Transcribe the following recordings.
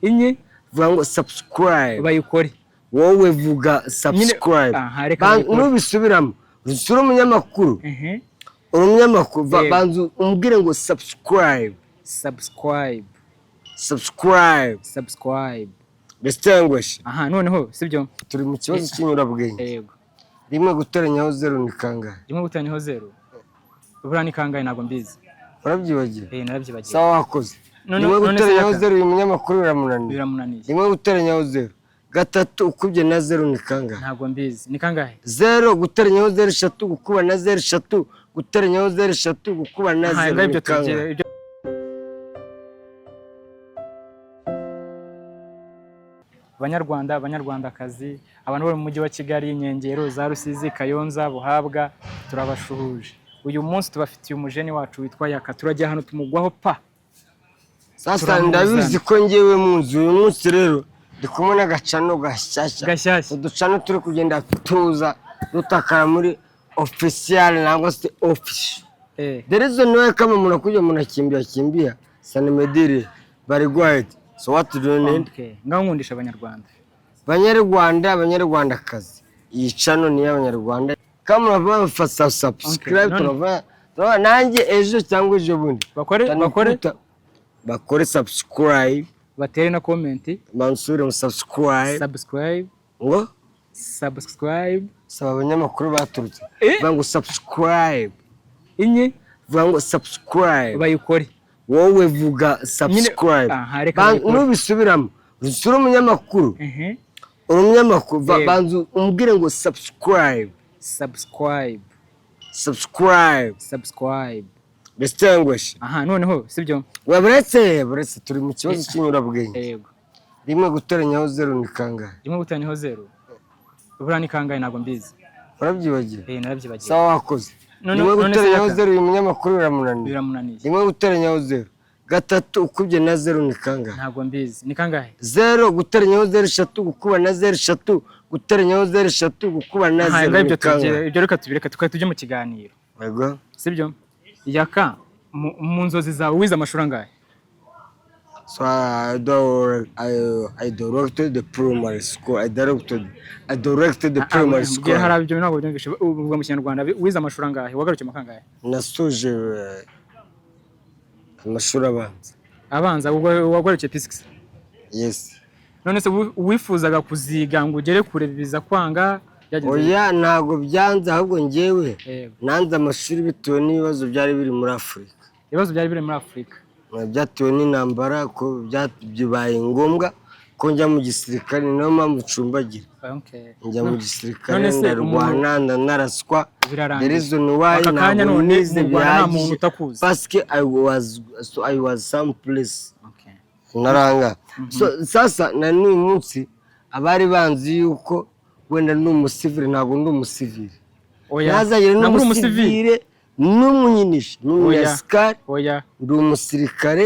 inye vuga ngo subscribe bayikore wowe vuga subscribe nubisubiramo usura umunyamakuru uri umunyamakuru banzu umbwire ngo subscribe distinguish noneho sibyo turi mu kibazo cy'inyurabwenge yego rimwe guteranyaho 0 ni kangahe rimwe guteranyaho 0 ubura ni kangahe ntago mbizi urabyibagiye narabyibagiye sawa wakoze rimwe guteranyaho 0 uyu munyamakuru biramunaniye rimwe guteranyaho 0 gatatu ukubye na 0 ni kangahe ntago mbizi ni kangahe 0 guteranyaho 0 eshatu gukuba na 0 eshatu guteranyaho 0 eshatu gukuba na 0 ni kangahe Banyarwandakazi abantu bo mu mujyi wa Kigali inkengero za Rusizi Kayonza Buhabwa turabashuhuje uyu munsi tubafitiye umujeni wacu witwa Yaka turajya hano tumugwaho pa sasa ndabizi ko ngewe mu nzu uyu munsi rero ndikumwe n'agacano gashyashya uducano turi kugenda tuza dutakara muri official nangwa se office derezo niwe kama munakuja munakimbia sana medire bari guide. So what do you need? Ngaho nkundisha abanyarwandakazi iyi channel ni y'abanyarwanda kama urava subscribe turava nanjye ejo cyangwa ejo bundi bakore subscribe batere na comment bansure mu subscribe ngo saba abanyamakuru baturutse bango subscribe inye bango subscribe bayikore wowe vuga subscribe nubisubiramo usura umunyamakuru uri umunyamakuru banzu umbwire ngo subscribe distinguish noneho sibyo waburetse turi mu kibazo cy'inyurabwenge yego rimwe guteranyaho 0 ni kangahe rimwe guteranyaho 0 ubura ni kangahe ntago mbizi urabyibagiye narabyibagiye sawa wakoze rimwe guteranyaho 0 uyu munyamakuru biramunaniye rimwe guteranyaho 0 gatatu ukubye na 0 ni kangahe ntago mbizi ni kangahe 0 guteranyaho 0 eshatu gukuba na 0 eshatu guteranyaho 0 eshatu gukuba na 0 ni kangahe ibyo reka tubireka tujye mu kiganiro yego sibyo Yaka mu nzozi zawe wize amashuri angahe So I directed the primary school. I directed the primary school. Hari ibyo ntabwo byumvishe uvuga mu Kinyarwanda wize amashuri angahe wagarukiye mu kangahe nasoje amashuri abanza wagarukiye P6 yes none se wifuzaga kuziga ngo ugere kure biza kwanga oya ntago byanze ahubwo ngewe nanze amashuri bitewe n'ibibazo byari biri muri Afurika byatewe n'intambara ko byabaye ngombwa ko njya mu gisirikare niyo mpamvu ncumbagira njya mu gisirikare ndarwana ndanaraswa the reason why ntabwo nize bihagije parce que I was some place naranga sasa na n'uyu munsi abari banzi yuko wenda n'umusivile ntabwo ndi umusivile nazagire n'umusivile n'umunyinishi n'umunyasikari ndi umusirikare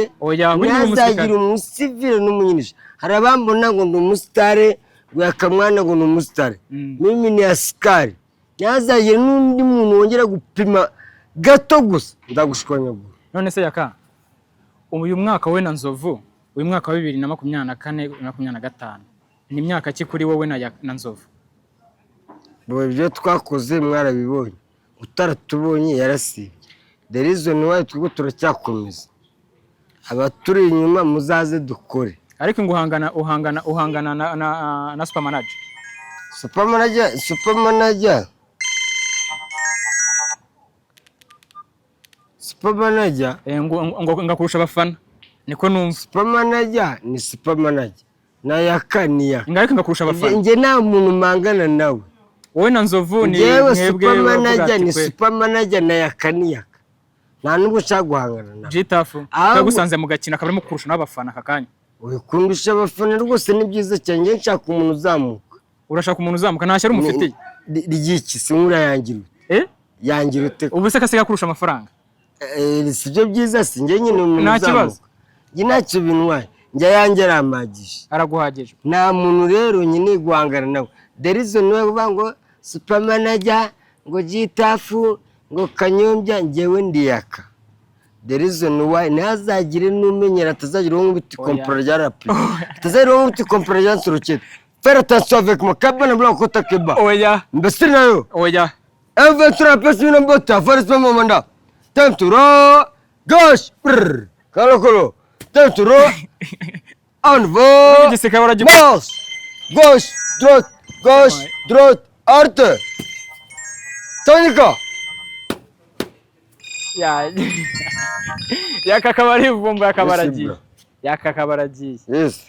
nazagire umusivile n'umunyinishi hari abambona ngo ndi umusitare Yakamwana ngo ni umusitare mimi ni askari nazagire n'undi muntu wongera gupima gato gusa ndagushwanyagura none se Yaka uyu mwaka we na Nzovu uyu mwaka wa 2024 2025 ni imyaka ki kuri wowe na Nzovu ibyo twakoze mwarabibonye utaratubonye yarasibye the reason why twego turacyakomeza abaturi inyuma muzaze dukore ariko uhangana na supermanager ngo ngakurusha abafana niko numva supermanager ni supermanager na Yaka ni Yaka ngariko ngakurusha abafana nge nta muntu mangana nawe wowe na Nzovu ni supermanager ni supermanager na Yaka ni Yaka nta nubwo cyaguhangana nawe Jitafu kagusanze mu gakina kabarimo kurusha n'abafana akakanya wikundisha abafana rwose ni byiza cyane nge nshaka umuntu uzamuka urashaka umuntu uzamuka ntashya ari umufitiye ryiki se nkura yangira yangira ute ubu se kasiga kurusha amafaranga sibyo byiza si nge nyine umuntu uzamuka nge ntacyo binwaye njya yangera amagije araguhagije nta muntu rero nyine guhangana nawe the reason why uvuga ngo supermanager ngo Jitafu ngo Kanyombya ngewe ndi Yaka the reason why ntazagire n'umenyera atazagira uwo ngwiti kompora rya rapi atazagira uwo ngwiti kompora rya nsurukete faire attention avec moi kabana blanc kota keba oya mbesiri nayo oya Ventura pesina mbota forest momanda time to roll gauche kalo time to roll on va gauche droite arte tonika ya kakabari vumba yakabaragiye yes